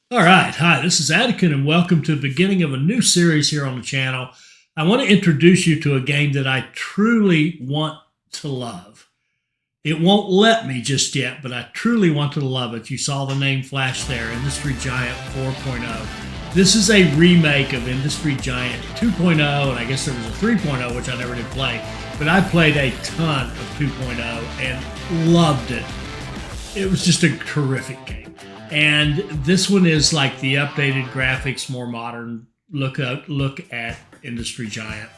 All right. Hi, this is Attican, and welcome to the beginning of a new series here on the channel. I want to introduce you to a game that I truly want to love. It won't let me just yet, but I truly want to love it. You saw the name flash there, Industry Giant 4.0. This is a remake of Industry Giant 2.0, and I guess there was a 3.0, which I never did play, but I played a ton of 2.0 and loved it. It was just a terrific game. And this one is like the updated graphics, more modern look at Industry Giant.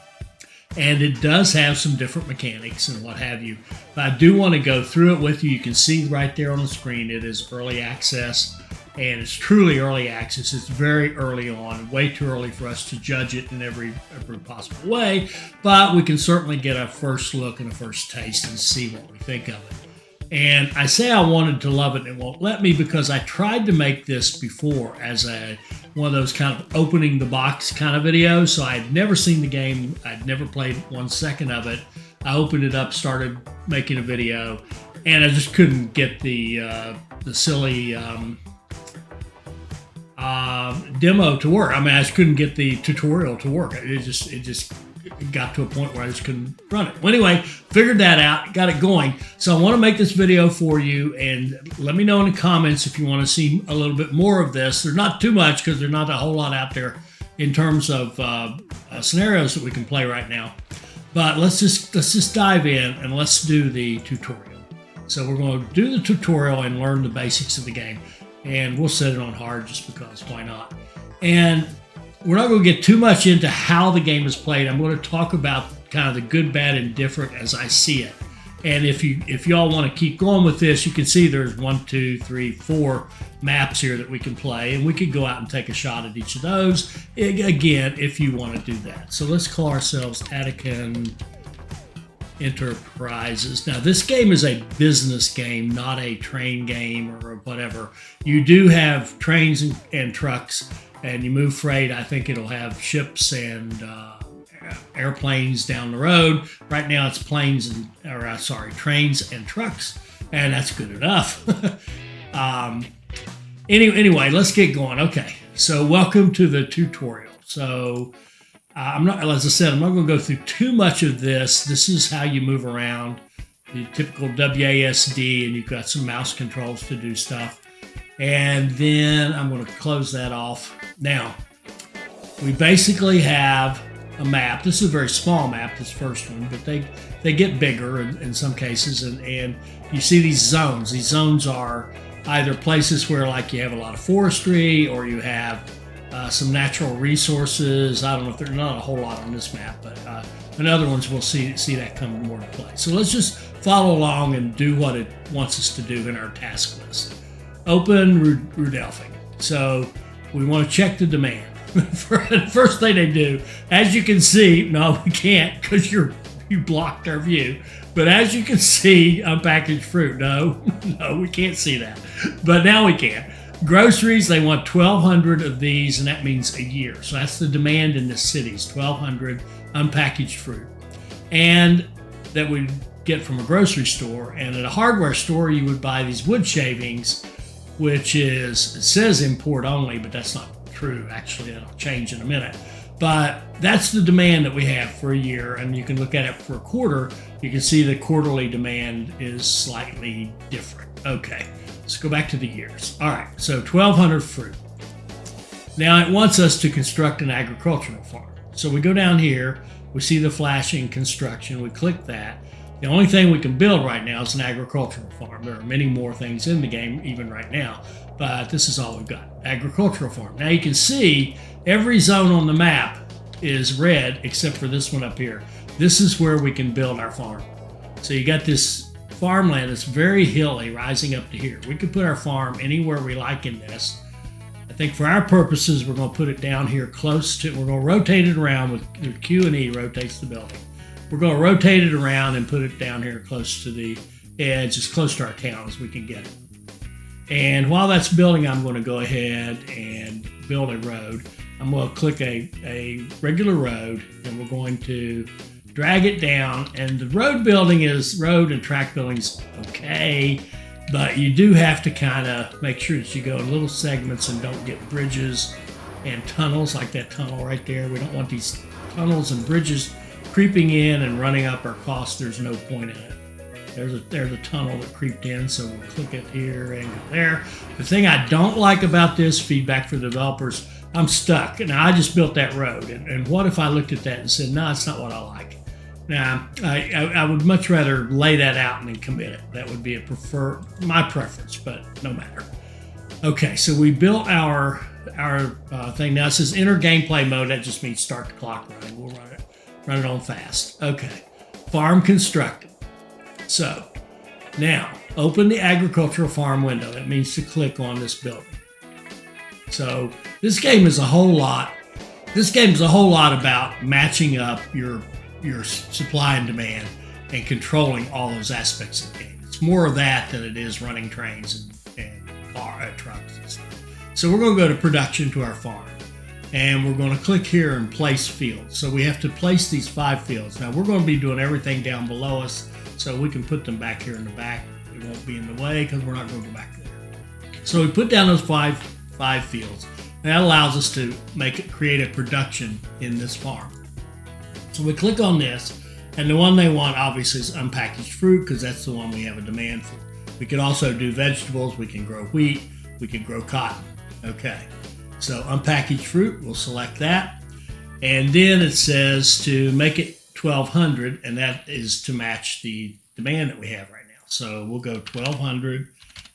And it does have some different mechanics and what have you. But I do want to go through it with you. You can see right there on the screen, it is early access. And it's truly early access. It's very early on, way too early for us to judge it in every possible way. But we can certainly get a first look and a first taste and see what we think of it. And I say I wanted to love it and it won't let me because I tried to make this before as one of those kind of opening the box kind of videos. So I'd never seen the game. I'd never played 1 second of it. I opened it up, started making a video, and I just couldn't get the silly demo to work. I mean, I just couldn't get the tutorial to work. It just got to a point where I just couldn't run it. Well, anyway, figured that out, got it going. So I want to make this video for you, and let me know in the comments if you want to see a little bit more of this. There's not too much because there's not a whole lot out there in terms of scenarios that we can play right now. But let's just dive in and let's do the tutorial. So we're going to do the tutorial and learn the basics of the game, and we'll set it on hard just because why not? And we're not going to get too much into how the game is played. I'm going to talk about kind of the good, bad, and different as I see it. And if y'all want to keep going with this, you can see there's 1, 2, 3, 4 maps here that we can play, and we could go out and take a shot at each of those, again, if you want to do that. So let's call ourselves Attican Enterprises. Now, this game is a business game, not a train game or whatever. You do have trains and trucks, and you move freight. I think it'll have ships and airplanes down the road. Right now it's trains and trucks, and that's good enough. Anyway, let's get going. Okay, so welcome to the tutorial. So as I said, I'm not going to go through too much of this. This is how you move around, the typical WASD, and you've got some mouse controls to do stuff. And then I'm going to close that off. Now, we basically have a map. This is a very small map, this first one, but they get bigger in some cases. And you see these zones. These zones are either places where like you have a lot of forestry or you have some natural resources. I don't know if there's not a whole lot on this map, but in other ones we'll see that come more to play. So let's just follow along and do what it wants us to do in our task list. Open Rudelphing. So we want to check the demand. The first thing they do, as you can see, no, we can't because you blocked our view. But as you can see, unpackaged fruit. No, we can't see that. But now we can. Groceries, they want 1,200 of these, and that means a year. So that's the demand in the cities, 1,200 unpackaged fruit. And that we get from a grocery store. And at a hardware store, you would buy these wood shavings, which it says import only, but that's not true. Actually, that'll change in a minute. But that's the demand that we have for a year, and you can look at it for a quarter. You can see the quarterly demand is slightly different. Okay, let's go back to the years. All right, so 1,200 fruit. Now it wants us to construct an agricultural farm. So we go down here, we see the flashing construction, we click that. The only thing we can build right now is an agricultural farm. There are many more things in the game even right now, but this is all we've got, agricultural farm. Now you can see every zone on the map is red except for this one up here. This is where we can build our farm. So you got this farmland that's very hilly rising up to here. We could put our farm anywhere we like in this. I think for our purposes, we're going to put it down here close to, we're going to rotate it around with Q and E rotates the building. We're going to rotate it around and put it down here close to the edge, as close to our town as we can get it. And while that's building, I'm going to go ahead and build a road. I'm going to click a regular road, and we're going to drag it down. And the road building is, road and track building is okay. But you do have to kind of make sure that you go in little segments and don't get bridges and tunnels like that tunnel right there. We don't want these tunnels and bridges creeping in and running up our cost. There's no point in it. There's a tunnel that creeped in, so we'll click it here and go there. The thing I don't like about this, feedback for the developers, I'm stuck. Now, I just built that road, and what if I looked at that and said, no, it's not what I like. Now, I would much rather lay that out and then commit it. That would be my preference, but no matter. Okay, so we built our thing. Now it says enter gameplay mode. That just means start the clock running. We'll run it on fast. Okay, farm constructed. So now open the agricultural farm window. That means to click on this building. So this game is a whole lot. This game is a whole lot about matching up your supply and demand and controlling all those aspects of the game. It's more of that than it is running trains and trucks and stuff. So we're going to go to production to our farm, and we're going to click here and place fields. So we have to place these 5 fields. Now we're going to be doing everything down below us, so we can put them back here in the back. It won't be in the way because we're not going to go back there. So we put down those five fields, and that allows us to create a production in this farm. So we click on this, and the one they want obviously is unpackaged fruit because that's the one we have a demand for. We could also do vegetables, we can grow wheat, we can grow cotton. Okay, so unpackaged fruit, we'll select that. And then it says to make it 1200, and that is to match the demand that we have right now. So we'll go 1200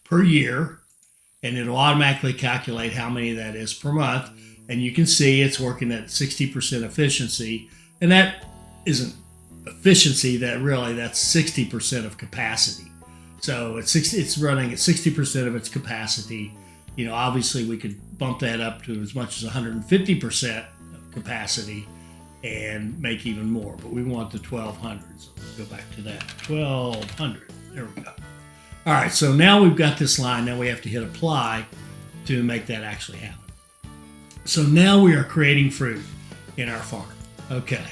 per year, and it'll automatically calculate how many that is per month. And you can see it's working at 60% efficiency. And that isn't efficiency, that's 60% of capacity. So it's running at 60% of its capacity. You know, obviously we could bump that up to as much as 150% of capacity and make even more, but we want the 1200. So let's go back to that, 1200, there we go. All right, so now we've got this line. Now we have to hit apply to make that actually happen. So now we are creating fruit in our farm. Okay,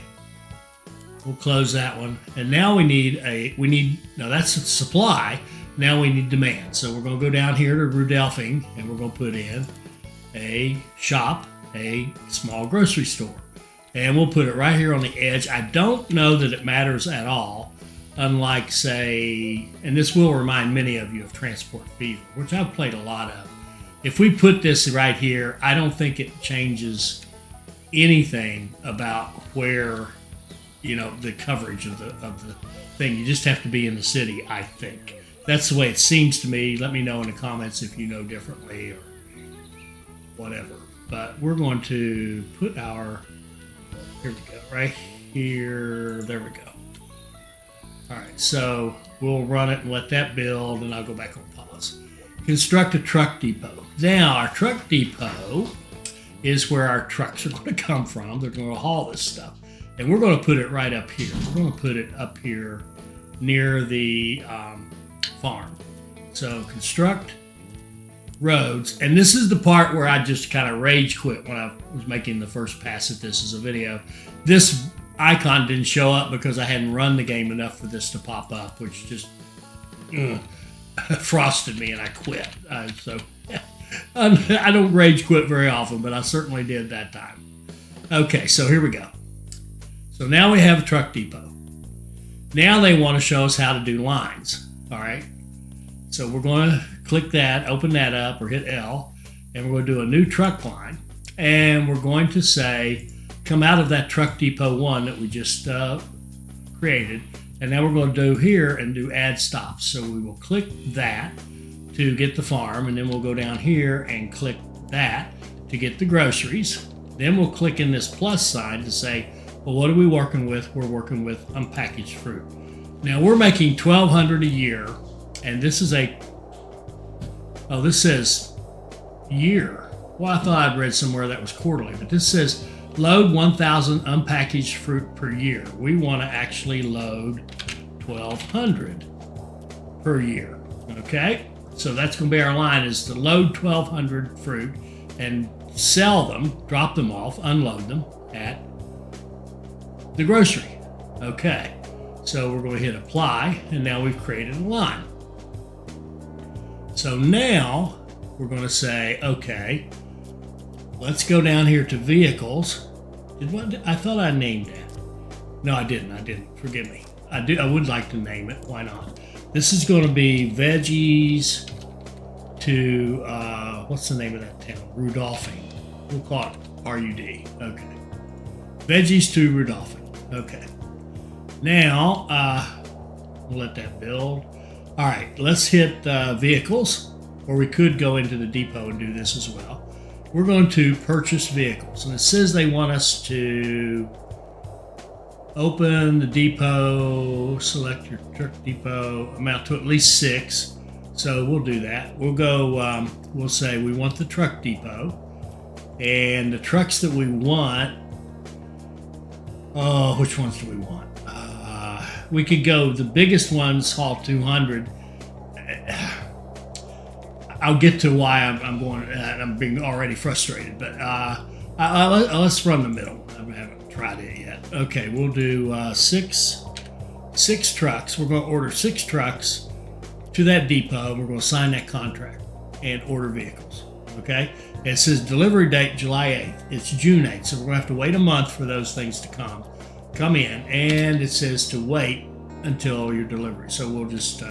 we'll close that one. And now now that's supply. Now we need demand. So we're going to go down here to Rudelfing, and we're going to put in a shop, a small grocery store. And we'll put it right here on the edge. I don't know that it matters at all, unlike, say, and this will remind many of you of Transport Fever, which I've played a lot of. If we put this right here, I don't think it changes anything about where, the coverage of the thing. You just have to be in the city, I think. That's the way it seems to me. Let me know in the comments if you know differently or whatever. But we're going to put here we go, right here. There we go. All right, so we'll run it and let that build, and I'll go back on pause. Construct a truck depot. Now, our truck depot is where our trucks are going to come from. They're going to haul this stuff. And we're going to put it right up here. We're going to put it up here near the farm. So construct roads. And this is the part where I just kind of rage quit when I was making the first pass at this as a video. This icon didn't show up because I hadn't run the game enough for this to pop up, which just frosted me and I quit. So I don't rage quit very often, but I certainly did that time. Okay, so here we go. So now we have a truck depot. Now they want to show us how to do lines. All right. So we're going to click that, open that up, or hit L, and we're going to do a new truck line. And we're going to say, come out of that truck depot 1 that we just created. And now we're going to do here and do add stops. So we will click that to get the farm, and then we'll go down here and click that to get the groceries. Then we'll click in this plus sign to say, well, what are we working with? We're working with unpackaged fruit. Now we're making $1,200 a year, and this is this says year. Well, I thought I'd read somewhere that was quarterly, but this says load 1,000 unpackaged fruit per year. We want to actually load 1,200 per year. Okay, so that's going to be our line, is to load 1,200 fruit and sell them, drop them off, unload them at the grocery. Okay, so we're going to hit apply, and now we've created a line. So now we're going to say, okay, let's go down here to vehicles. I thought I named that. No, I didn't. Forgive me. I would like to name it. Why not? This is going to be veggies to, what's the name of that town? Rudolphing. We'll call it RUD. Okay. Veggies to Rudolphing. Okay. Now, we'll let that build. All right, let's hit vehicles, or we could go into the depot and do this as well. We're going to purchase vehicles, and it says they want us to open the depot, select your truck depot, amount to at least 6. So we'll do that. We'll go, we'll say we want the truck depot, and the trucks that we want, oh, which ones do we want? We could go, the biggest ones haul 200. I'll get to why I'm going, I'm being already frustrated, but let's run the middle. I haven't tried it yet. Okay, we'll do 6 trucks. We're going to order 6 trucks to that depot. We're going to sign that contract and order vehicles. Okay, it says delivery date July 8th. It's June 8th, so we're going to have to wait a month for those things to come in, and it says to wait until your delivery. So we'll just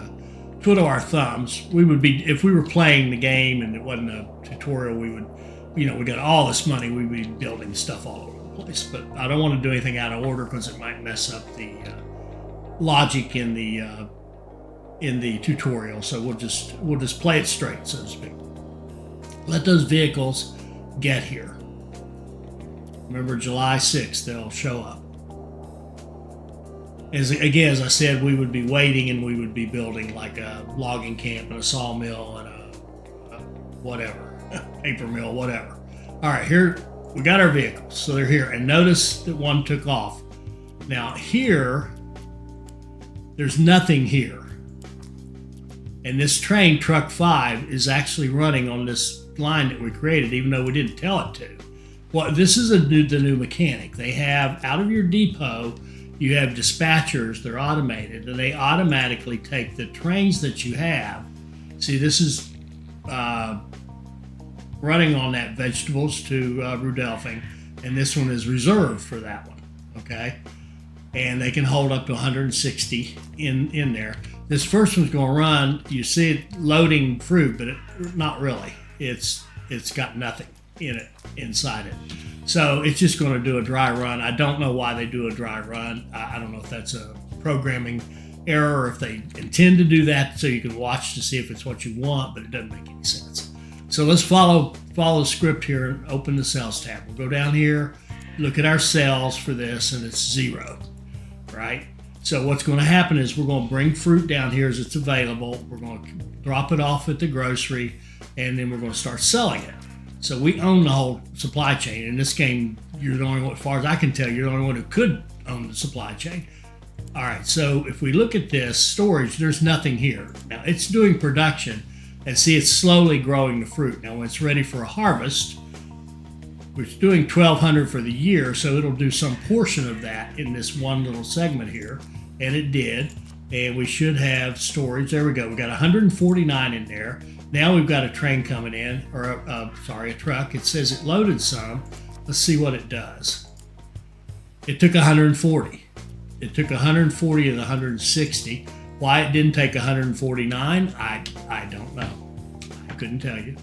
twiddle our thumbs. We would be, if we were playing the game and it wasn't a tutorial, we would, we got all this money, we'd be building stuff all over the place. But I don't want to do anything out of order because it might mess up the logic in the tutorial. So we'll just play it straight, so to speak. Let those vehicles get here. Remember, July 6th, they'll show up. As I said, we would be waiting and we would be building like a logging camp and a sawmill and a whatever, paper mill, whatever. All right, here we got our vehicles. So they're here. And notice that one took off. Now here, there's nothing here. And this train, Truck 5, is actually running on this line that we created, even though we didn't tell it to. Well, this is the new mechanic. They have, out of your depot, you have dispatchers, they're automated, and they automatically take the trains that you have. See, this is running on that vegetables to Rudolphing, and this one is reserved for that one, okay? And they can hold up to 160 in there. This first one's gonna run, you see it loading fruit, but not really. It's got nothing in it, inside it. So it's just going to do a dry run. I don't know why they do a dry run. I don't know if that's a programming error or if they intend to do that so you can watch to see if it's what you want, but it doesn't make any sense. So let's follow the script here and open the sales tab. We'll go down here, look at our sales for this, and it's 0, right? So what's going to happen is we're going to bring fruit down here as it's available. We're going to drop it off at the grocery, and then we're going to start selling it. So we own the whole supply chain. In this game, you're the only one, as far as I can tell, you're the only one who could own the supply chain. All right, so if we look at this storage, there's nothing here. Now it's doing production, and see it's slowly growing the fruit. Now when it's ready for a harvest, it's doing 1,200 for the year, so it'll do some portion of that in this one little segment here, and it did. And we should have storage. There we go. We got 149 in there. Now we've got a train coming in, or a truck. It says it loaded some. Let's see what it does. It took 140. It took 140 of the 160. Why it didn't take 149, I don't know. I couldn't tell you.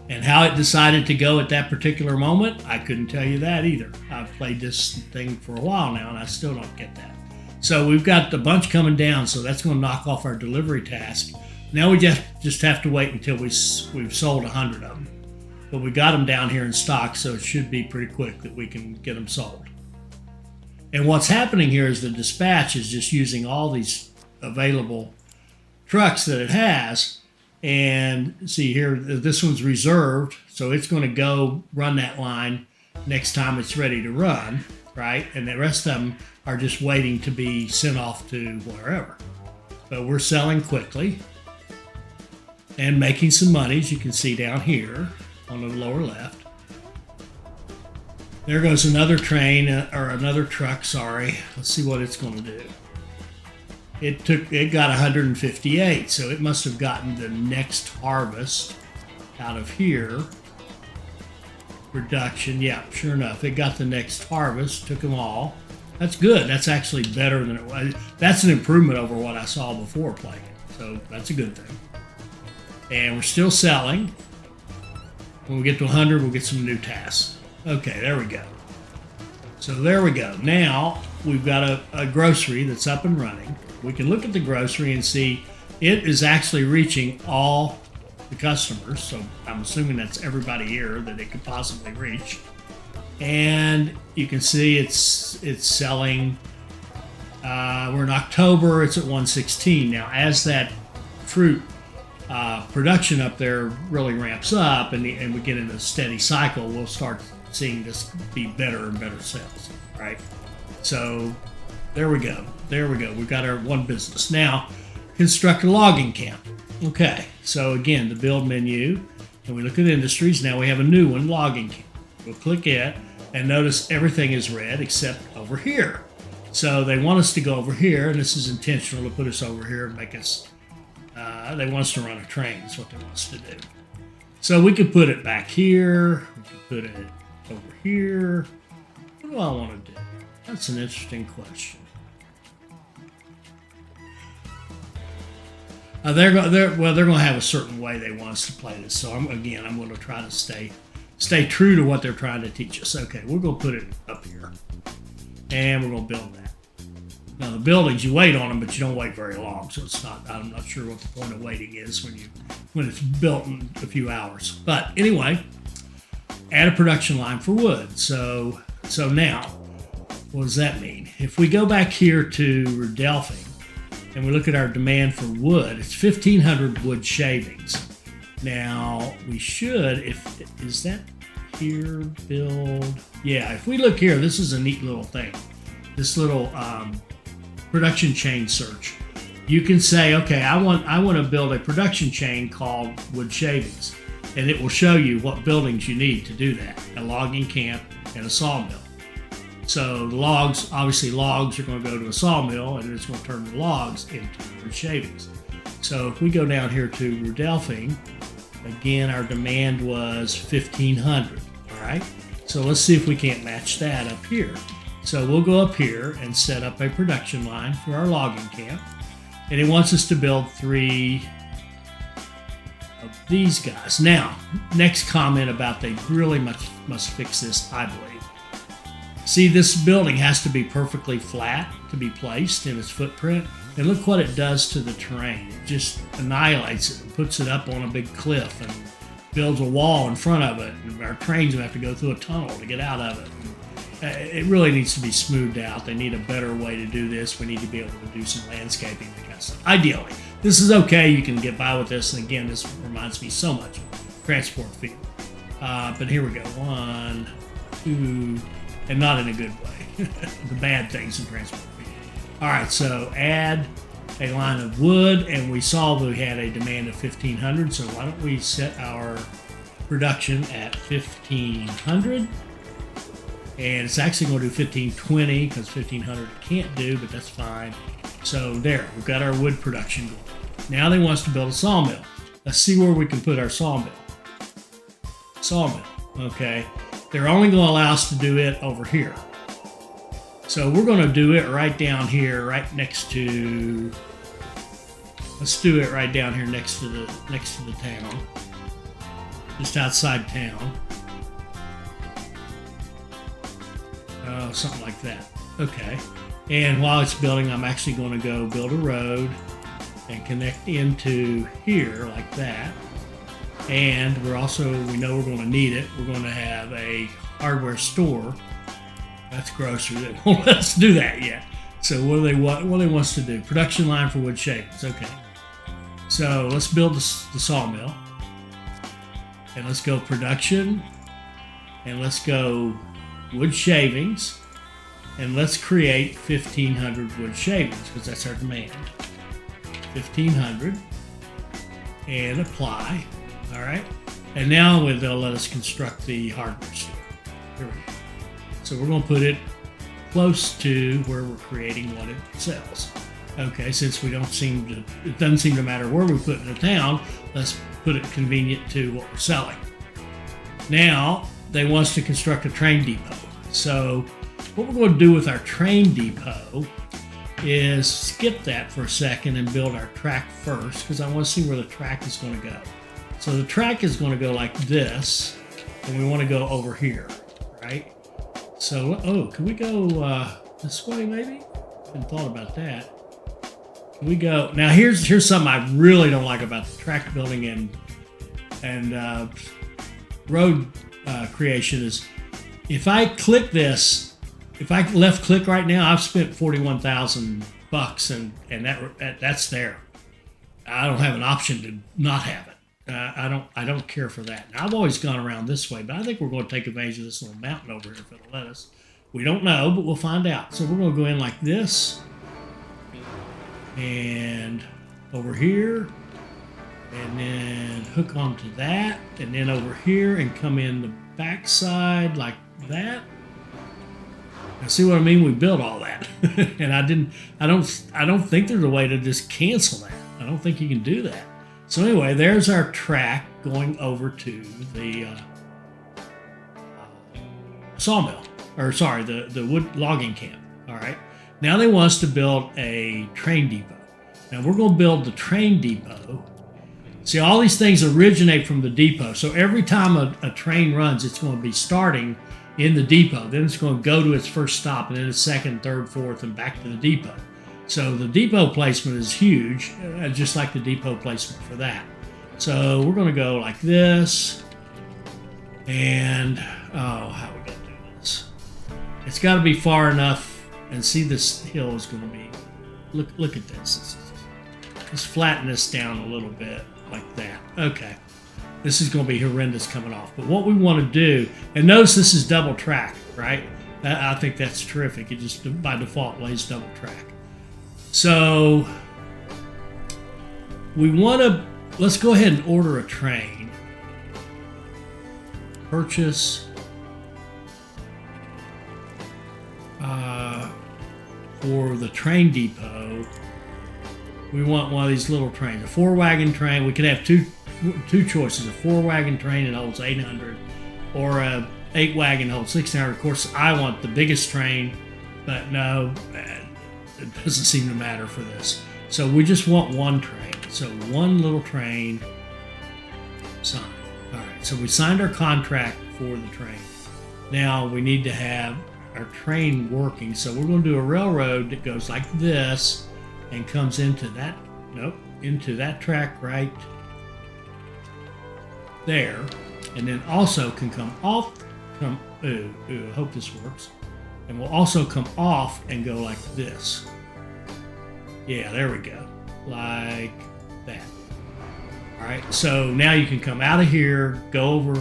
And how it decided to go at that particular moment, I couldn't tell you that either. I've played this thing for a while now, and I still don't get that. So we've got the bunch coming down, so that's going to knock off our delivery task. Now we just have to wait until we've sold 100 of them. But we got them down here in stock, so it should be pretty quick that we can get them sold. And what's happening here is the dispatch is just using all these available trucks that it has. And see here, this one's reserved, so it's going to go run that line next time it's ready to run, right? And the rest of them are just waiting to be sent off to wherever. But we're selling quickly and making some money, as you can see down here on the lower left. There goes another train, or another truck, sorry. Let's see what it's going to do. it got 158, so it must have gotten the next harvest out of here. Production, yeah, sure enough, it got the next harvest, took them all. That's good. That's actually better than it was. That's an improvement over what I saw before playing it, so that's a good thing. And we're still selling. When we get to 100, we'll get some new tasks. Okay, there we go. So there we go. Now we've got a grocery that's up and running. We can look at the grocery and see it is actually reaching all the customers. So I'm assuming that's everybody here that it could possibly reach. And you can see it's selling. We're in October. It's at 116 now. As that fruit production up there really ramps up, and we get in a steady cycle, we'll start seeing this be better and better sales. Right. So there we go. There we go. We've got our one business now. Construct a logging camp. Okay. So again, the build menu, and we look at industries. Now we have a new one, logging camp. We'll click it, and notice everything is red except over here. So they want us to go over here, and this is intentional to put us over here and make us, they want us to run a train, is what they want us to do. So we could put it back here, we could put it over here. What do I want to do? That's an interesting question. They're going to have a certain way they want us to play this. So I'm going to try to stay true to what they're trying to teach us. Okay, we're going to put it up here, and we're going to build that. Now the buildings, you wait on them, but you don't wait very long. So it's not. I'm not sure what the point of waiting is when it's built in a few hours. But anyway, add a production line for wood. So now, what does that mean? If we go back here to Redelphing, and we look at our demand for wood, it's 1,500 wood shavings. Now we should, is that here, build? Yeah, if we look here, this is a neat little thing. This little production chain search. You can say, okay, I want to build a production chain called wood shavings, and it will show you what buildings you need to do that: a logging camp and a sawmill. So the logs, obviously logs are going to go to a sawmill, and it's going to turn the logs into wood shavings. So if we go down here to Redelphing, again, our demand was 1,500. All right. So let's see if we can't match that up here. So we'll go up here and set up a production line for our logging camp. And it wants us to build 3 of these guys. Now, next comment about they really must fix this, I believe. See, this building has to be perfectly flat to be placed in its footprint. And look what it does to the terrain. It just annihilates it and puts it up on a big cliff and builds a wall in front of it. And our trains will have to go through a tunnel to get out of it. It really needs to be smoothed out. They need a better way to do this. We need to be able to do some landscaping, that kind of stuff. Ideally, this is okay. You can get by with this. And again, this reminds me so much of transport field. But here we go. 1, 2, and not in a good way. The bad things in transport field. All right, so add a line of wood, and we saw that we had a demand of 1,500. So why don't we set our production at 1,500? And it's actually going to do 1,520 because 1,500 it can't do, but that's fine. So there, we've got our wood production going. Now they want us to build a sawmill. Let's see where we can put our sawmill. Sawmill, okay. They're only going to allow us to do it over here. So we're going to do it right down here, right next to. Let's do it right down here next to the town, just outside town. Something like that. Okay. And while it's building, I'm actually going to go build a road and connect into here like that. And we know we're going to need it. We're going to have a hardware store. That's grocery. They won't let us do that yet. So what do they want us to do? Production line for wood shavings. Okay. So let's build the sawmill. And let's go production. And let's go wood shavings. And let's create 1,500 wood shavings because that's our demand. 1,500. And apply. All right. And now they'll let us construct the hardware store. Here we go. So we're going to put it close to where we're creating what it sells. Okay, since we don't seem to, it doesn't seem to matter where we put it in the town, let's put it convenient to what we're selling. Now, they want us to construct a train depot. So what we're going to do with our train depot is skip that for a second and build our track first, because I want to see where the track is going to go. So the track is going to go like this, and we want to go over here, right? So, oh, can we go this way maybe? Hadn't thought about that. Can we go, now here's something I really don't like about the track building and road creation is, if I click this, if I left click right now, I've spent 41,000 bucks and that's there. I don't have an option to not have it. I don't care for that. Now, I've always gone around this way, but I think we're going to take advantage of this little mountain over here if it'll let us. We don't know, but we'll find out. So we're going to go in like this, and over here, and then hook onto that, and then over here, and come in the back side like that. Now, see what I mean? We built all that, and I don't think there's a way to just cancel that. I don't think you can do that. So anyway, there's our track going over to the sawmill, or sorry, the wood logging camp. All right. Now they want us to build a train depot. Now we're going to build the train depot. See, all these things originate from the depot. So every time a train runs, it's going to be starting in the depot. Then it's going to go to its first stop, and then its second, third, fourth, and back to the depot. So the depot placement is huge, just like the depot placement for that. So we're going to go like this, and how are we going to do this? It's got to be far enough, and see this hill is going to be, look at this. Let's flatten this down a little bit like that. Okay. This is going to be horrendous coming off. But what we want to do, and notice this is double track, right? I think that's terrific. It just by default lays double track. So we want to, let's go ahead and order a train. Purchase for the train depot. We want one of these little trains, a 4-wagon train. We could have two choices: a 4-wagon train that holds 800, or a 8-wagon that holds 1600. Of course, I want the biggest train, but no, it doesn't seem to matter for this. So we just want one train. So one little train signed. All right, so we signed our contract for the train. Now we need to have our train working. So we're going to do a railroad that goes like this and comes into that, into that track right there, and then also can come off, I hope this works, and will also come off and go like this. Yeah, there we go, like that. All right, so now you can come out of here, go over,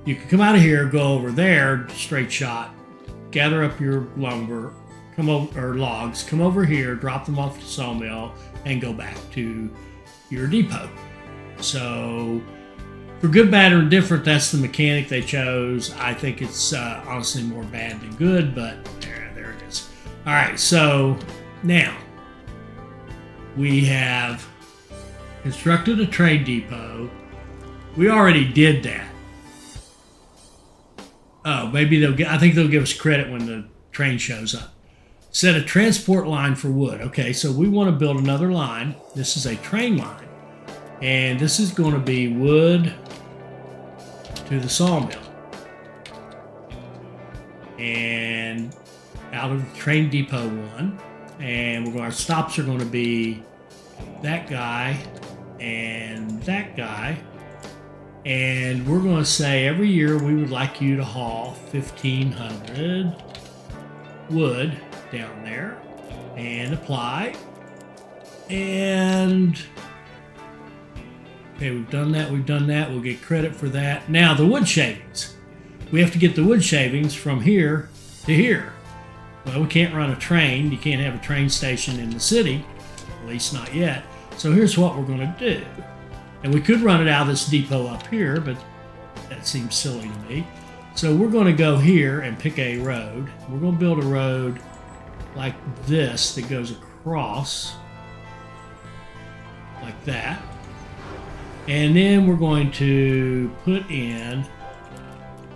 you can come out of here, go over there, straight shot, gather up your lumber, come over, or logs, come over here, drop them off the sawmill, and go back to your depot. So for good, bad, or indifferent, that's the mechanic they chose. I think it's honestly more bad than good, but there it is. All right, so now we have constructed a train depot. We already did that. Oh, maybe I think they'll give us credit when the train shows up. Set a transport line for wood. Okay, so we want to build another line. This is a train line, and this is going to be wood to the sawmill, and out of the train depot one, and our stops are going to be that guy and that guy, and we're going to say every year we would like you to haul 1,500 wood down there, and apply. And okay, we've done that. We'll get credit for that. Now the wood shavings. We have to get the wood shavings from here to here. Well, we can't run a train. You can't have a train station in the city, at least not yet. So here's what we're going to do. And we could run it out of this depot up here, but that seems silly to me. So we're going to go here and pick a road. We're going to build a road like this that goes across. like that. And then we're going to put in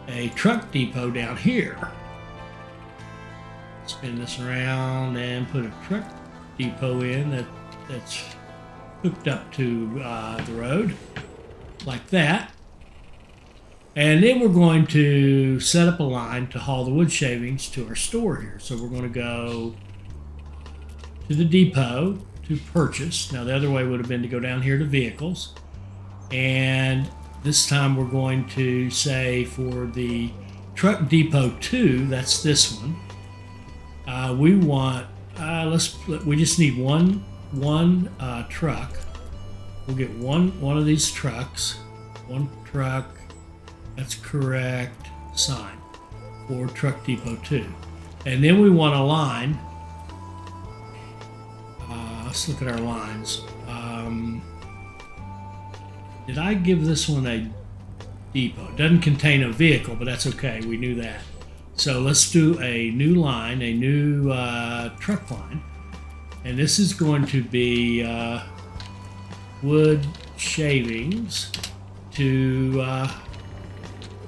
a truck depot down here. Spin this around and put a truck depot in that's hooked up to the road, like that. And then we're going to set up a line to haul the wood shavings to our store here. So we're going to go to the depot to purchase. Now the other way would have been to go down here to vehicles. And this time we're going to say for the truck depot 2, that's this one. We want, we just need one truck. We'll get one of these trucks, one truck, that's correct, sign for truck depot 2. And then we want a line. Let's look at our lines. Did I give this one a depot? It doesn't contain a vehicle, but that's okay. We knew that. So let's do a new line, a new truck line. And this is going to be wood shavings to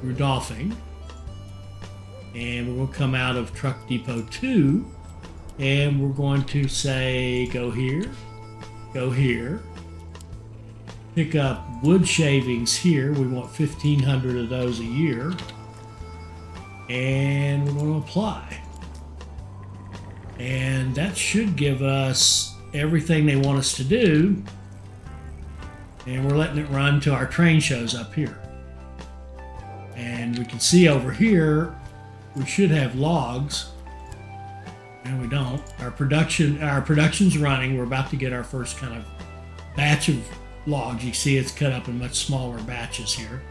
Rudolphing. And we're going to come out of truck depot 2. And we're going to say go here, pick up wood shavings here. We want 1,500 of those a year. And we're going to apply. And that should give us everything they want us to do. And we're letting it run to our train shows up here. And we can see over here, we should have logs. And we don't. Our production's running. We're about to get our first kind of batch of logs. You see it's cut up in much smaller batches here.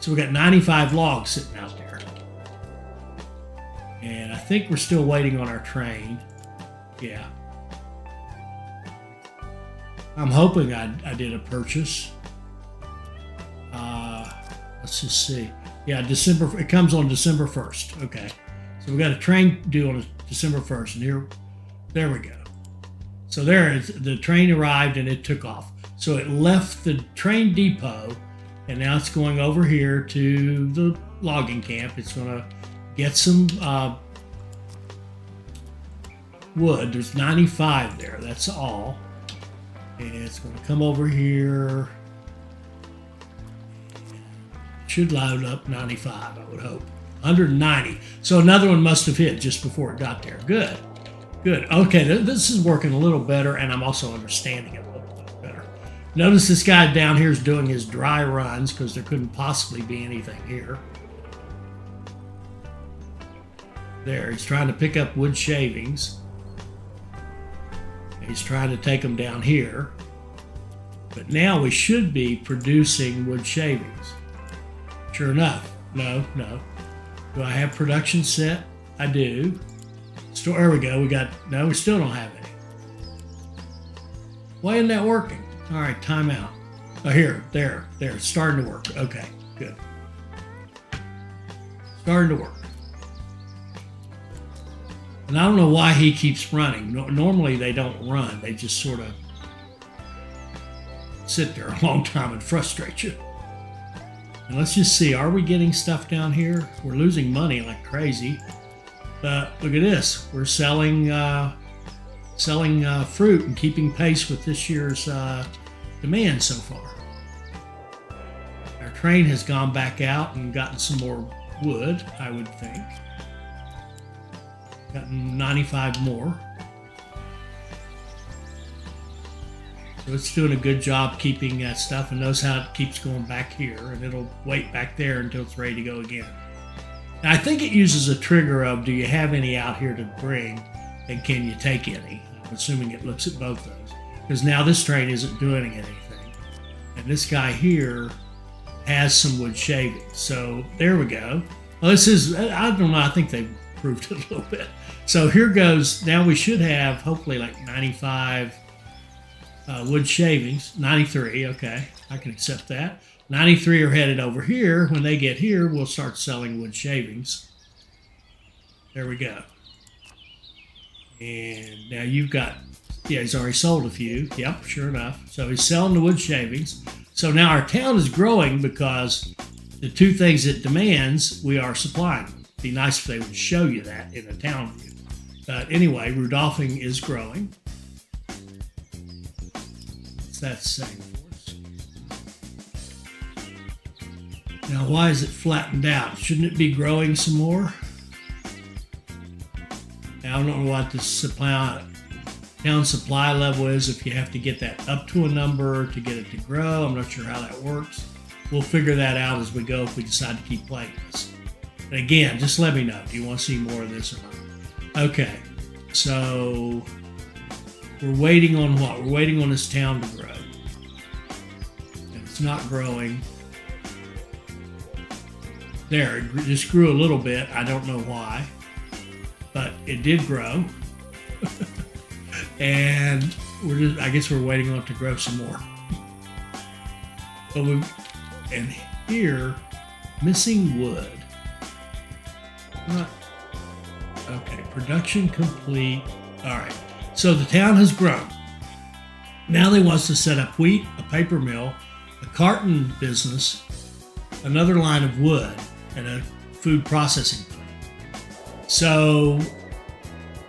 So we got 95 logs sitting out there. And I think we're still waiting on our train. Yeah. I'm hoping I did a purchase. Let's just see. Yeah, December. It comes on December 1st. Okay. So we got a train due on December 1st. And there we go. So there is, the train arrived and it took off. So it left the train depot and now it's going over here to the logging camp. It's going to get some wood. There's 95 there. That's all. And it's going to come over here. Should load up 95, I would hope. 190. So another one must have hit just before it got there. Good. Okay, this is working a little better, and I'm also understanding it a little bit better. Notice this guy down here is doing his dry runs because there couldn't possibly be anything here. There, he's trying to pick up wood shavings. He's trying to take them down here. But now we should be producing wood shavings. Sure enough. No. Do I have production set? I do. There we go. We still don't have any. Why isn't that working? All right, timeout. Oh, there. It's starting to work. Okay, good. Starting to work. And I don't know why he keeps running. Normally they don't run. They just sort of sit there a long time and frustrate you. And let's just see, are we getting stuff down here? We're losing money like crazy. But look at this. We're selling fruit and keeping pace with this year's demand so far. Our train has gone back out and gotten some more wood, I would think. Gotten 95 more. So it's doing a good job keeping that stuff and knows how it keeps going back here, and it'll wait back there until it's ready to go again. Now, I think it uses a trigger of, do you have any out here to bring, and can you take any? I'm assuming it looks at both those. Because now this train isn't doing anything. And this guy here has some wood shavings. So there we go. Well, this is, I don't know, I think they've improved it a little bit. So here goes, now we should have hopefully like 95 wood shavings. 93, okay, I can accept that. 93 are headed over here. When they get here, we'll start selling wood shavings. There we go. And now you've got Yeah, he's already sold a few. Yep, sure enough. So he's selling the wood shavings. So now our town is growing because the two things it demands, we are supplying. It'd be nice if they would show you that in a town view. But anyway, Rudolphing is growing. What's that saying for us? Now, why is it flattened out? Shouldn't it be growing some more? Now, I don't know what the town supply level is, if you have to get that up to a number to get it to grow. I'm not sure how that works. We'll figure that out as we go if we decide to keep playing this. But again, just let me know. Do you want to see more of this or not? Okay, so we're waiting on what? We're waiting on this town to grow. And it's not growing. There, it just grew a little bit. I don't know why, but it did grow. And I guess we're waiting on it to grow some more. But and here, missing wood. Okay, production complete. All right, so the town has grown. Now they want us to set up wheat, a paper mill, a carton business, another line of wood, and a food processing plant. So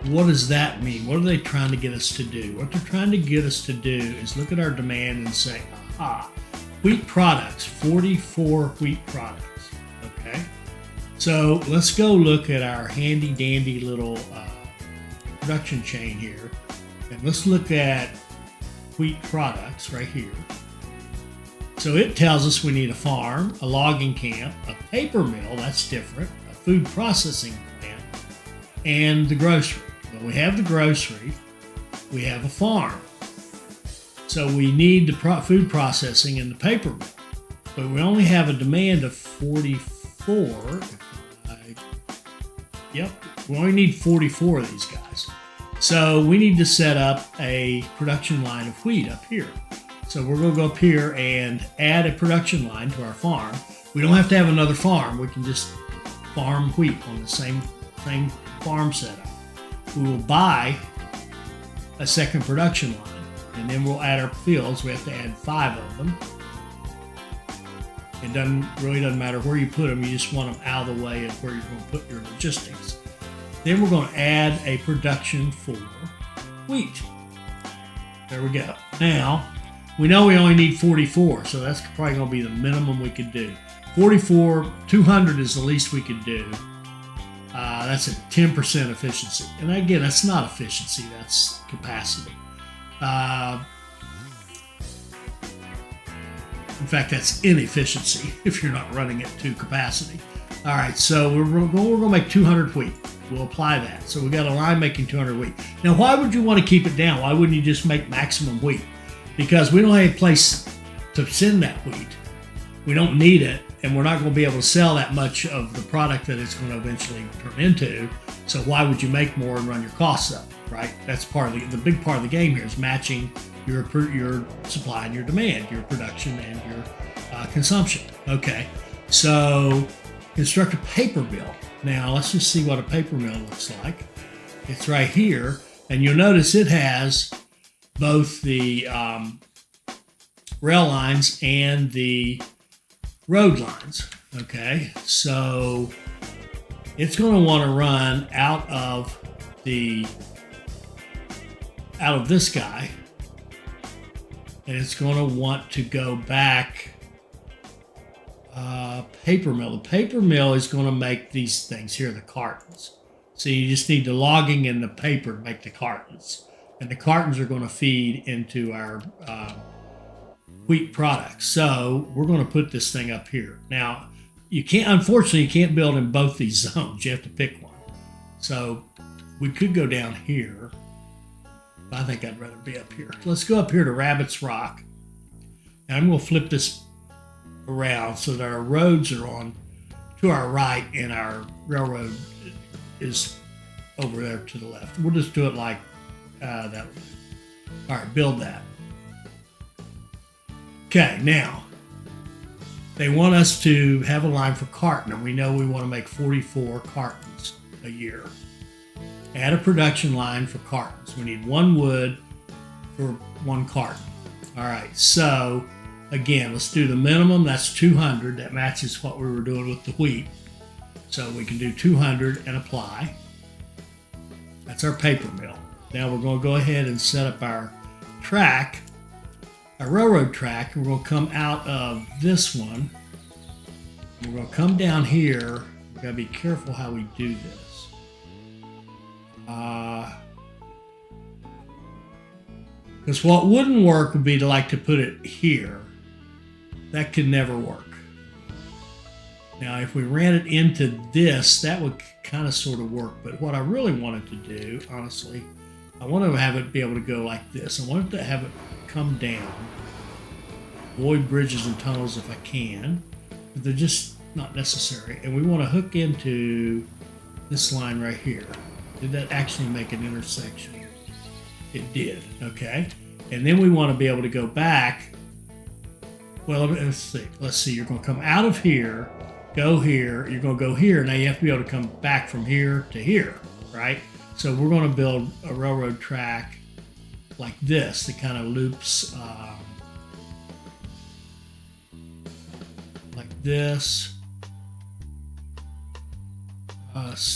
what does that mean? What are they trying to get us to do? What they're trying to get us to do is look at our demand and say, aha, wheat products, 44 wheat products, okay? So let's go look at our handy dandy little production chain here. And let's look at wheat products right here. So it tells us we need a farm, a logging camp, a paper mill, that's different, a food processing plant, and the grocery. Well, we have the grocery, we have a farm. So we need the food processing and the paper mill. But we only have a demand of 44. Yep, we only need 44 of these guys. So we need to set up a production line of wheat up here. So we're going to go up here and add a production line to our farm. We don't have to have another farm. We can just farm wheat on the same farm setup. We will buy a second production line, and then we'll add our fields. We have to add 5 of them. It really doesn't matter where you put them. You just want them out of the way of where you're going to put your logistics. Then we're going to add a production for wheat. There we go. Now, we know we only need 44, so that's probably going to be the minimum we could do. 44, 200 is the least we could do. That's a 10% efficiency. And again, that's not efficiency, that's capacity. In fact, that's inefficiency if you're not running it to capacity. All right, so we're going to make 200 wheat. We'll apply that. So we got a line making 200 wheat. Now, why would you want to keep it down? Why wouldn't you just make maximum wheat? Because we don't have a place to send that wheat. We don't need it, and we're not going to be able to sell that much of the product that it's going to eventually turn into. So why would you make more and run your costs up, right? That's part of the big part of the game here is matching your supply and your demand, your production and your consumption. Okay, so construct a paper mill. Now let's just see what a paper mill looks like. It's right here, and you'll notice it has both the rail lines and the road lines. Okay, so it's going to want to run out of this guy, and it's going to want to go back. Paper mill. The paper mill is going to make these things here, the cartons. So you just need the logging and the paper to make the cartons, and the cartons are going to feed into our wheat products. So we're going to put this thing up here. Now, unfortunately, you can't build in both these zones. You have to pick one. So we could go down here. I think I'd rather be up here. Let's go up here to Rabbit's Rock. And I'm going to flip this around so that our roads are on to our right and our railroad is over there to the left. We'll just do it like that. All right, build that. Okay, now they want us to have a line for carton, and we know we want to make 44 cartons a year. Add a production line for cartons. We need 1 wood, for one carton. All right, so again, let's do the minimum. That's 200. That matches what we were doing with the wheat. So we can do 200 and apply. That's our paper mill. Now we're going to go ahead and set up our track, our railroad track. We're going to come out of this one. We're going to come down here. We've got to be careful how we do this. Because what wouldn't work would be to put it here. That could never work. Now, if we ran it into this, that would kind of sort of work. But what I really wanted to do, honestly, I want to have it be able to go like this. I wanted to have it come down, avoid bridges and tunnels if I can, but they're just not necessary. And we want to hook into this line right here. Did that actually make an intersection? It did, okay. And then we want to be able to go back. Well, let's see. You're going to come out of here, go here. You're going to go here. Now you have to be able to come back from here to here, right? So we're going to build a railroad track like this that kind of loops like this.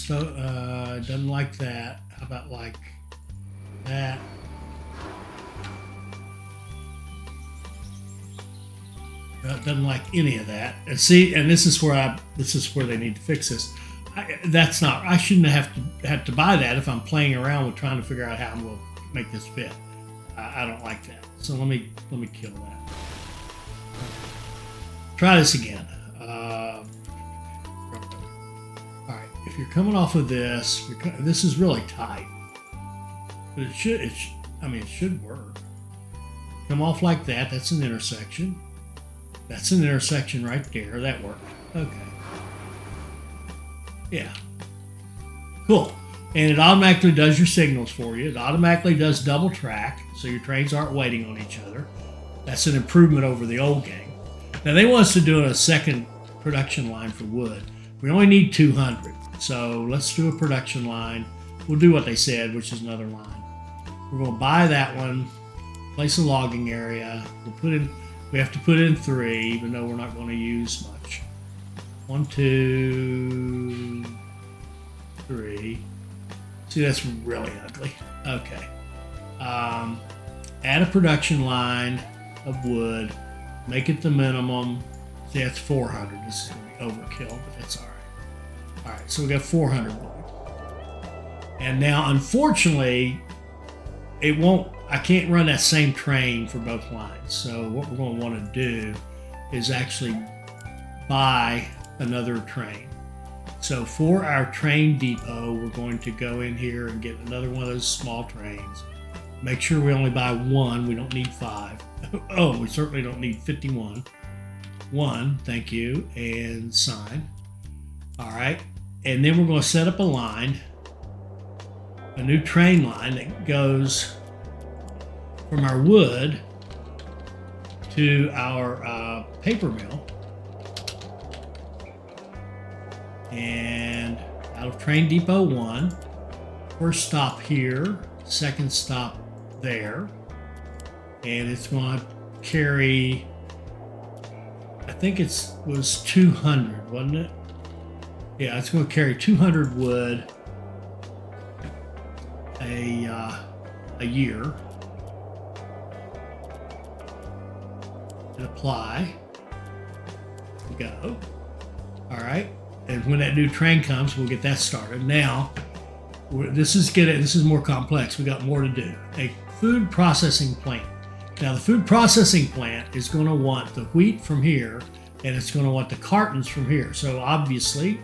Doesn't like that. How about like that? Doesn't like any of that. And see, and this is where they need to fix this. I shouldn't have to buy that if I'm playing around with trying to figure out how I'm going to make this fit. I don't like that. So let me kill that. Try this again. All right, if you're coming off of this, this is really tight, but it should work. Come off like that. That's an intersection. That's an intersection right there. That worked. Okay. Yeah. Cool. And it automatically does your signals for you. It automatically does double track, so your trains aren't waiting on each other. That's an improvement over the old game. Now they want us to do a second production line for wood. We only need 200. So let's do a production line. We'll do what they said, which is another line. We're going to buy that one, place a logging area. We have to put in 3, even though we're not going to use much. 1, 2, 3. See, that's really ugly. Okay. Add a production line of wood. Make it the minimum. See, that's 400. This is going to be overkill, but that's all right. All right, so we got 400 wood. And now, unfortunately, I can't run that same train for both lines. So what we're going to want to do is actually buy another train. So for our train depot, we're going to go in here and get another one of those small trains. Make sure we only buy 1. We don't need 5. Oh, we certainly don't need 51. 1, thank you, and sign. All right, and then we're going to set up a line, a new train line that goes from our wood to our paper mill, and out of train depot 1, first stop here, second stop there, and it's going to carry, I think it was 200, wasn't it? Yeah, it's going to carry 200 wood a year. And apply. Go. All right. And when that new train comes, we'll get that started. Now, this is more complex. We got more to do. A food processing plant. Now, the food processing plant is going to want the wheat from here, and it's going to want the cartons from here. So obviously,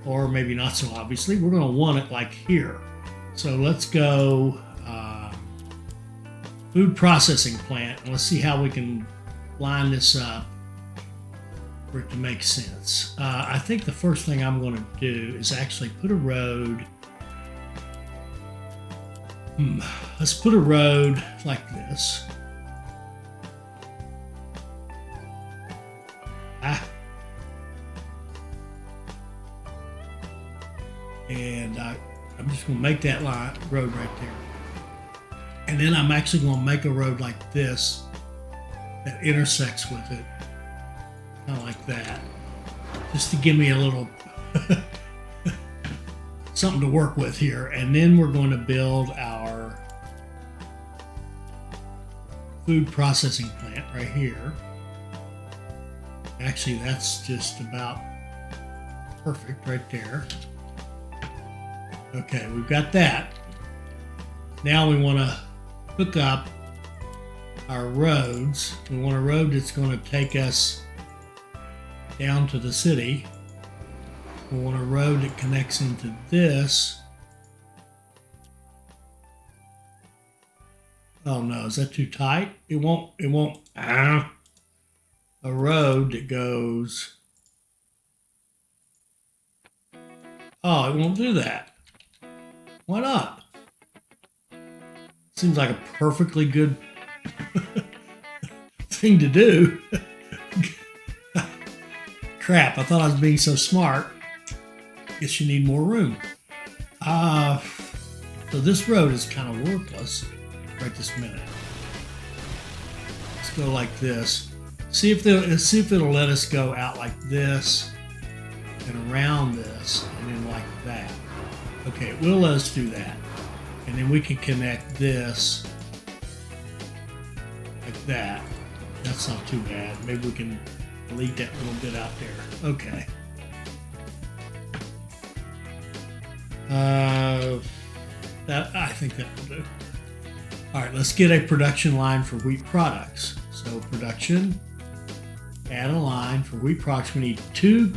or maybe not so obviously, we're going to want it like here. So let's go food processing plant, and let's see how we can line this up for it to make sense. I think the first thing I'm going to do is actually put a road. Let's put a road like this. And I'm just going to make that road right there. And then I'm actually going to make a road like this that intersects with it, kind of like that, just to give me a little something to work with here. And then we're going to build our food processing plant right here. Actually, that's just about perfect right there. Okay, we've got that. Now we want to hook up our roads. We want a road that's going to take us down to the city. We want a road that connects into this. Oh no, is that too tight? It won't. A road that goes. Oh, it won't do that. Why not? Seems like a perfectly good thing to do. Crap, I thought I was being so smart. Guess you need more room. So this road is kind of worthless right this minute. Let's go like this. See if it'll let us go out like this and around this and then like that. Okay, it will let us do that. And then we can connect this like that. That's not too bad. Maybe we can delete that little bit out there. Okay. I think that will do. All right, let's get a production line for wheat products. So production, add a line for wheat products. We need two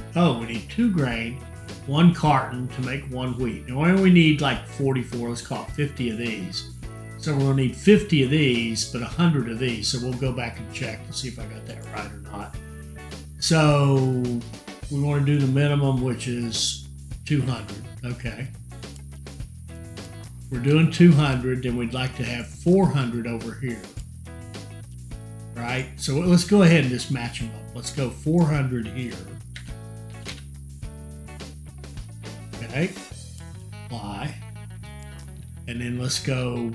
grain, 1 carton to make 1 wheat. Now we need like 44, let's call it 50 of these. So we'll need 50 of these, but 100 of these. So we'll go back and check to see if I got that right or not. So we want to do the minimum, which is 200. Okay. We're doing 200, then we'd like to have 400 over here. Right? So let's go ahead and just match them up. Let's go 400 here. Okay. Apply. And then let's go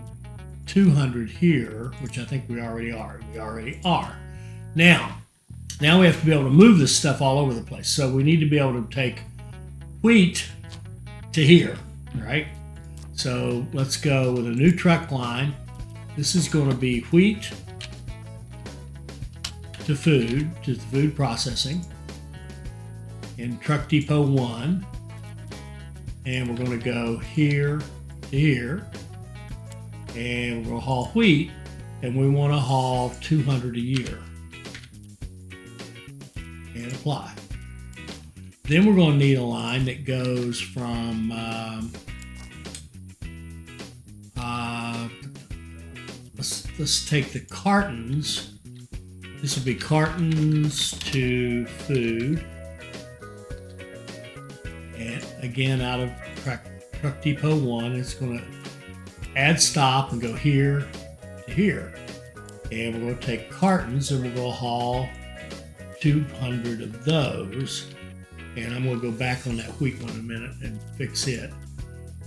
200 here, which I think we already are. We already are. Now we have to be able to move this stuff all over the place. So we need to be able to take wheat to here, right? So let's go with a new truck line. This is going to be wheat to the food processing in truck depot 1. And we're going to go here to here. And we're going to haul wheat, and we want to haul 200 a year. And apply. Then we're going to need a line that goes from let's take the cartons. This will be cartons to food. And again, out of truck depot 1, it's going to add stop and go here to here. And we're going to take cartons and we're going to haul 200 of those. And I'm going to go back on that wheat one in a minute and fix it.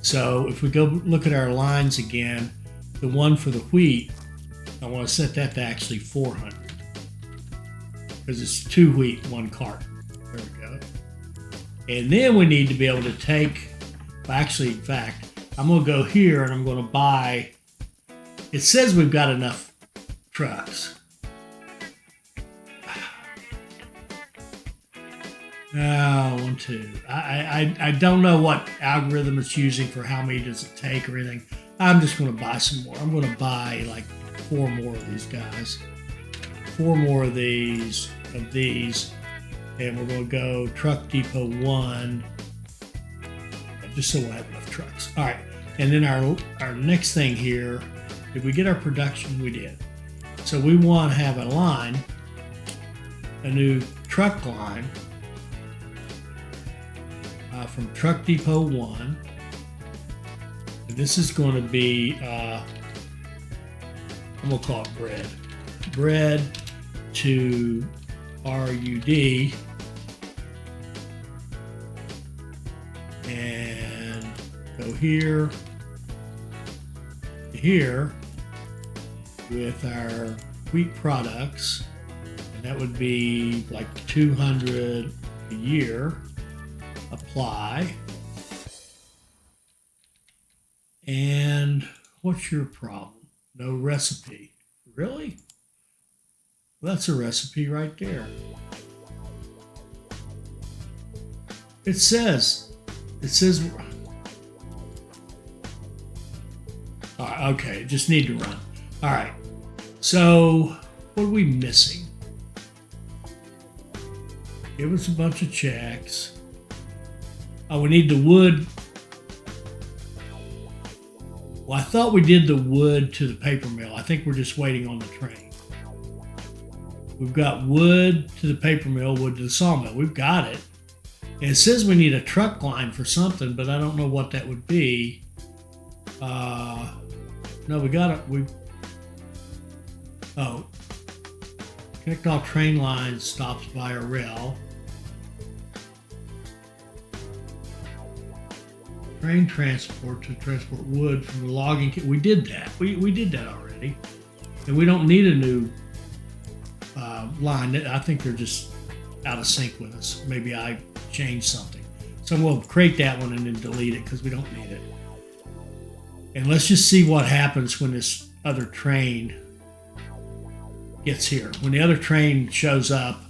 So if we go look at our lines again, the one for the wheat, I want to set that to actually 400. Because it's 2 wheat, 1 carton. There we go. And then we need to be able to take, actually, in fact, I'm going to go here and I'm going to buy, it says we've got enough trucks. Oh, 1, 2. I don't know what algorithm it's using for how many does it take or anything. I'm just going to buy some more. I'm going to buy like 4 more of these guys. 4 more of these, and we're going to go truck depot 1, just so we'll have enough trucks. All right, and then our next thing here, did we get our production? We did. So we want to have a line, a new truck line, from truck depot 1. And this is going to be, I'm going to call it bread. Bread to RUD. And go here to here. with our wheat products, and that would be like 200 a year. Apply. And what's your problem? No recipe. Really? Well, that's a recipe right there. It says, all right, okay, just need to run. All right, so what are we missing? Give us a bunch of checks. Oh, we need the wood. Well, I thought we did the wood to the paper mill. I think we're just waiting on the train. We've got wood to the paper mill, wood to the sawmill. We've got it. And it says we need a truck line for something, but I don't know what that would be. No, we got it. Oh. Connect all train lines, stops via rail. Train transport to transport wood from the logging. We did that. We did that already. And we don't need a new line. I think they're just out of sync with us. Maybe I changed something. So we'll create that one and then delete it because we don't need it. And let's just see what happens when this other train gets here. When the other train shows up,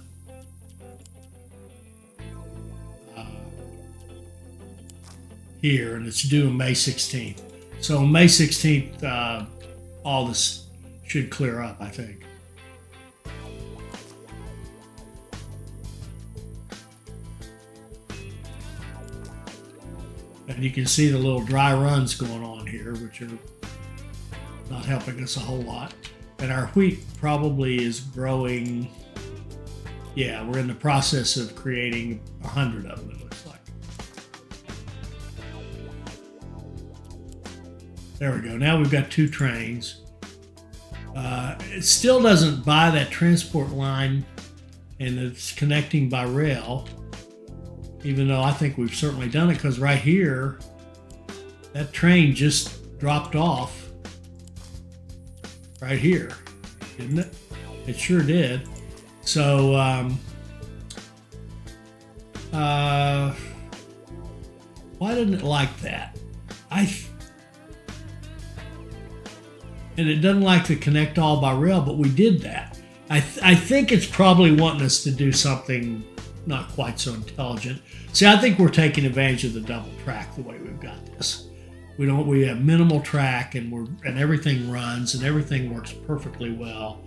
here, and it's due on May 16th. So on May 16th, all this should clear up, I think. And you can see the little dry runs going on here, which are not helping us a whole lot. And our wheat probably is growing. Yeah, we're in the process of creating 100 of them, it looks like. There we go. Now we've got 2 trains. It still doesn't buy that transport line, and it's connecting by rail, even though I think we've certainly done it, because right here, that train just dropped off right here, didn't it? It sure did. So, why didn't it like that? And it doesn't like to connect all by rail, but we did that. I think it's probably wanting us to do something not quite so intelligent. See, I think we're taking advantage of the double track the way we've got this. We have minimal track, and everything runs and everything works perfectly well.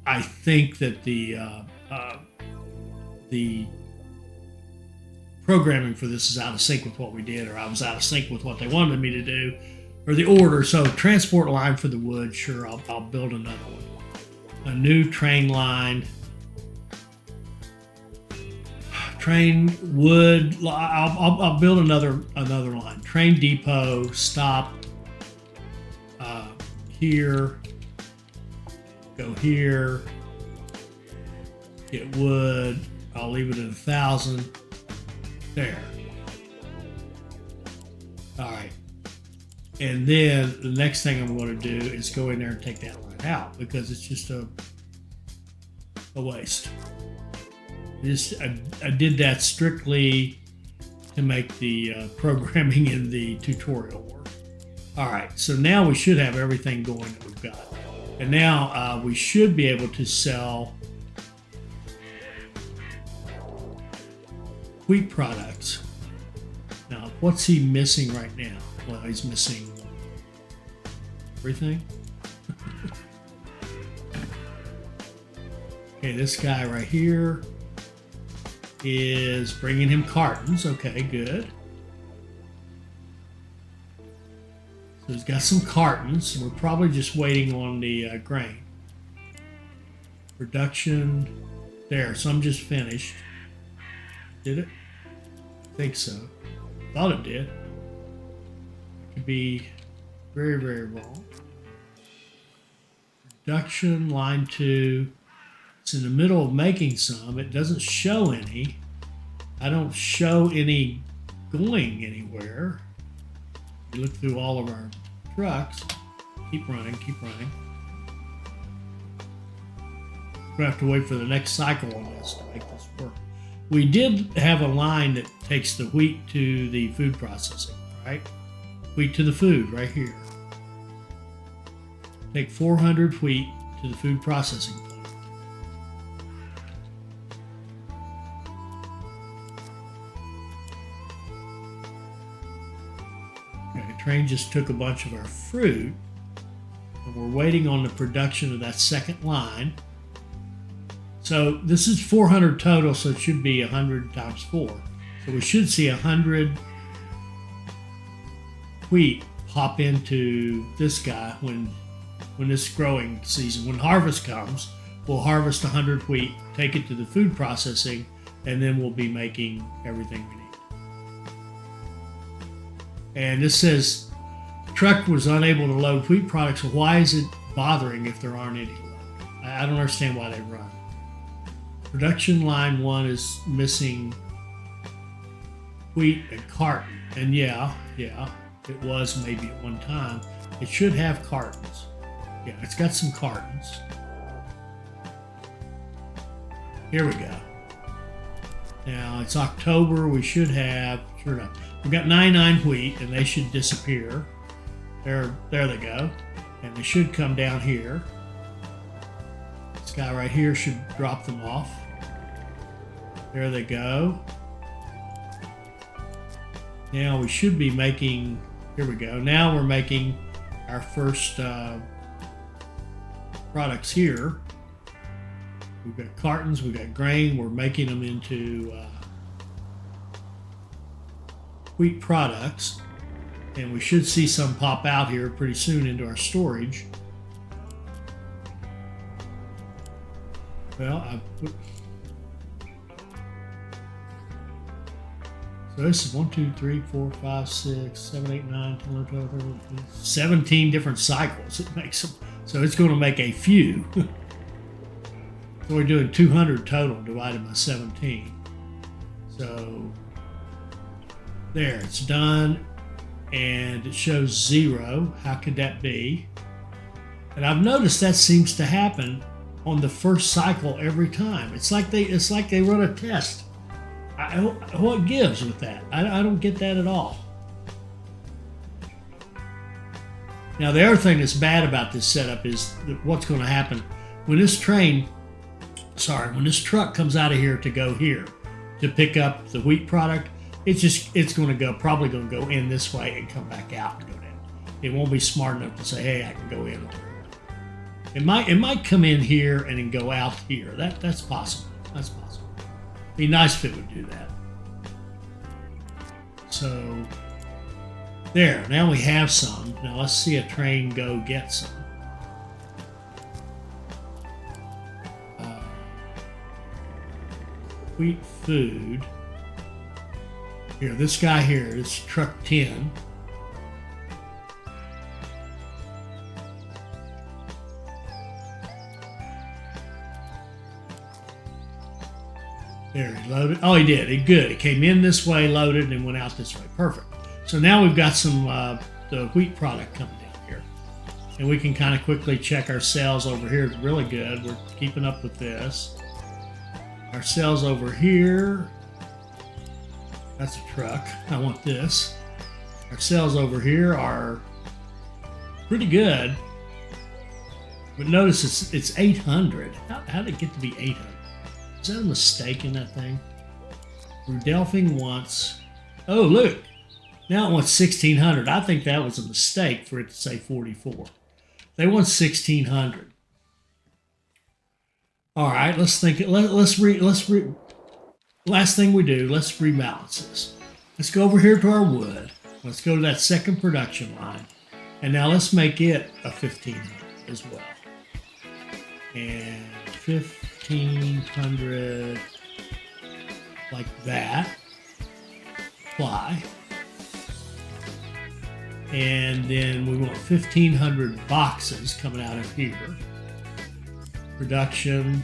I think that the programming for this is out of sync with what we did, or I was out of sync with what they wanted me to do, or the order. So transport line for the wood, sure, I'll build another one. A new train line. Train wood. I'll build another line. Train depot. Stop. Here. Go here. Get wood. I'll leave it at 1,000. There. All right. And then the next thing I'm going to do is go in there and take that line out, because it's just a waste. I did that strictly to make the programming in the tutorial work. All right, so now we should have everything going that we've got. And now we should be able to sell wheat products. Now, what's he missing right now? Well, he's missing everything. Okay, this guy right here is bringing him cartons. Okay, good. So he's got some cartons. We're probably just waiting on the grain. Production. There, so I'm just finished. Did it? I think so. Thought it did. It could be very, very wrong. Production, line 2. It's in the middle of making some. It doesn't show any. I don't show any going anywhere. You look through all of our trucks. Keep running, keep running. to have to wait for the next cycle on this to make this work. We did have a line that takes the wheat to the food processing, right? Wheat to the food right here. Take 400 wheat to the food processing plant. Okay, the train just took a bunch of our fruit, and we're waiting on the production of that second line. So this is 400 total, so it should be 100 times 4. So we should see 100 wheat pop into this guy when this growing season, when harvest comes. We'll harvest 100 wheat, take it to the food processing, and then we'll be making everything we need. And this says, truck was unable to load wheat products. So why is it bothering if there aren't any loaded? I don't understand why they run. Production line 1 is missing wheat and carton. And yeah, it was maybe at one time. It should have cartons. Yeah, it's got some cartons. Here we go. Now it's October. We should have, sure enough, we've got 99 wheat, and they should disappear. There they go. And they should come down here. This guy right here should drop them off. There they go. Now we should be making, here we go. Now we're making our first products here. We've got cartons, we've got grain. We're making them into wheat products. And we should see some pop out here pretty soon into our storage. Well, so this is 1, 2, 3, 4, 5, 6, 7, 8, 9, 10, 11, 12, 13, 14, 17 different cycles it makes them. So it's going to make a few. So we're doing 200 total divided by 17. So there, it's done. And it shows 0. How could that be? And I've noticed that seems to happen on the first cycle every time. It's like they run a test. What gives with that? I don't get that at all. Now the other thing that's bad about this setup is that what's going to happen when this truck comes out of here to go here to pick up the wheat product. It's going to probably going to go in this way and come back out and go down. It won't be smart enough to say, hey, I can go in. It might come in here and then go out here. That's possible. That's possible. Be nice if it would do that. So there, now we have some. Now let's see a train go get some. Wheat food. Here, this guy here is truck 10. There, he loaded. Oh, he did. Good. It came in this way, loaded, and went out this way. Perfect. So now we've got some the wheat product coming down here. And we can kind of quickly check our sales over here. It's really good. We're keeping up with this. Our sales over here. That's a truck. I want this. Our sales over here are pretty good. But notice it's 800. How did it get to be 800? Is that a mistake in that thing? Rudelfing wants... Oh, look. Now it wants 1,600. I think that was a mistake for it to say 44. They want 1,600. All right, let's think. Last thing we do, let's rebalance this. Let's go over here to our wood. Let's go to that second production line. And now let's make it a 1,500 as well. And 1,500 like that. Apply. And then we want 1,500 boxes coming out of here. Production.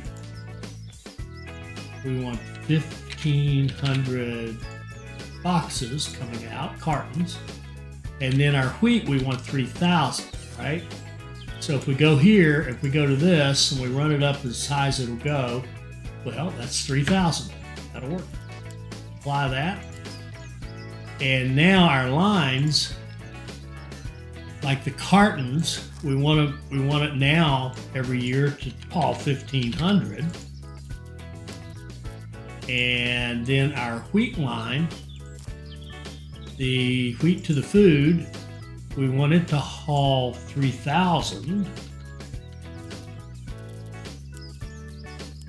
We want 1,500 boxes coming out, cartons. And then our wheat, we want 3,000, right? So if we go here, if we go to this and we run it up as high as it'll go, well, that's 3,000. That'll work. Apply that. And now our lines, like the cartons, we want it now every year to haul 1,500. And then our wheat line, the wheat to the food, we want it to haul 3,000.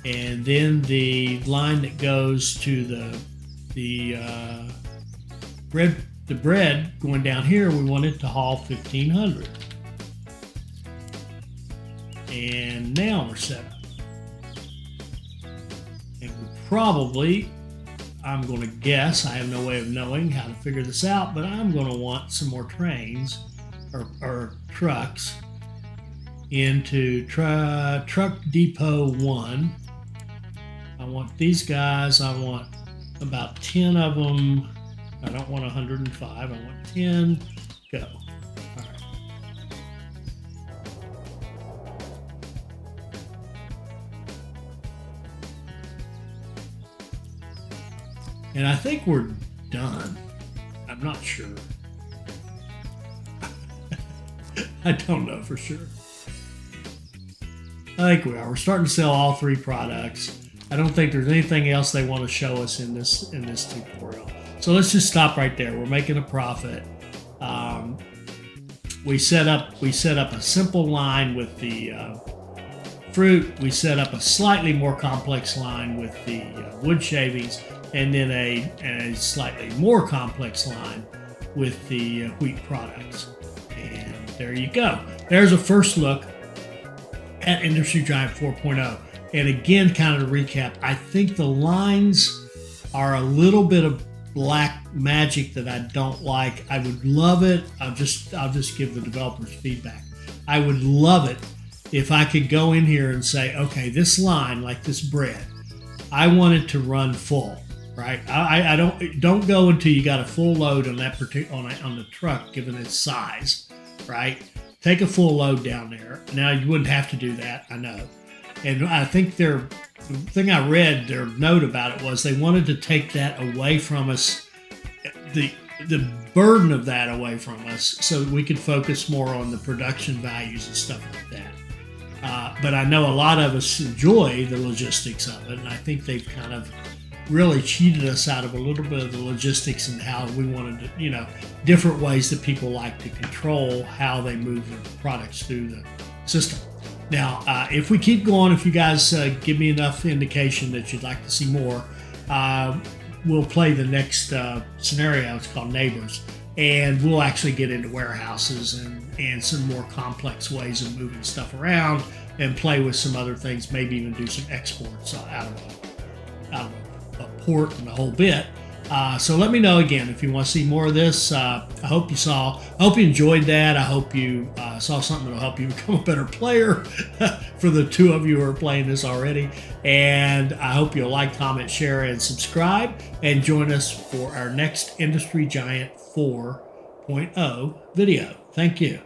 And then the line that goes to the bread going down here, we want it to haul 1,500. And now we're set up. And we probably, I'm going to guess, I have no way of knowing how to figure this out, but I'm going to want some more trains or trucks into truck depot 1. I want these guys, I want about 10 of them. I don't want 105, I want 10. Go. All right. And I think we're done. I'm not sure. I don't know for sure. I think we are. We're starting to sell all 3 products. I don't think there's anything else they want to show us in this tutorial. So let's just stop right there. We're making a profit. We set up a simple line with the fruit. We set up a slightly more complex line with the wood shavings, and then a slightly more complex line with the wheat products. And there you go. There's a first look at Industry Giant 4.0. And again, kind of to recap, I think the lines are a little bit of black magic that I don't like. I would love it. I'll just give the developers feedback. I would love it if I could go in here and say, okay, this line, like this bread, I want it to run full, right? I don't go until you got a full load on that on the truck, given its size, right? Take a full load down there. Now you wouldn't have to do that, I know. And I think the thing I read, their note about it was they wanted to take that away from us, the burden of that away from us, so we could focus more on the production values and stuff like that. But I know a lot of us enjoy the logistics of it, and I think they've kind of really cheated us out of a little bit of the logistics and how we wanted to, different ways that people like to control how they move their products through the system. Now, if we keep going, if you guys give me enough indication that you'd like to see more, we'll play the next scenario. It's called Neighbors. And we'll actually get into warehouses and some more complex ways of moving stuff around and play with some other things, maybe even do some exports out of a port and the whole bit. So let me know again if you want to see more of this. I hope you enjoyed that. I hope you saw something that'll help you become a better player for the 2 of you who are playing this already. And I hope you'll like, comment, share, and subscribe, and join us for our next Industry Giant 4.0 video. Thank you.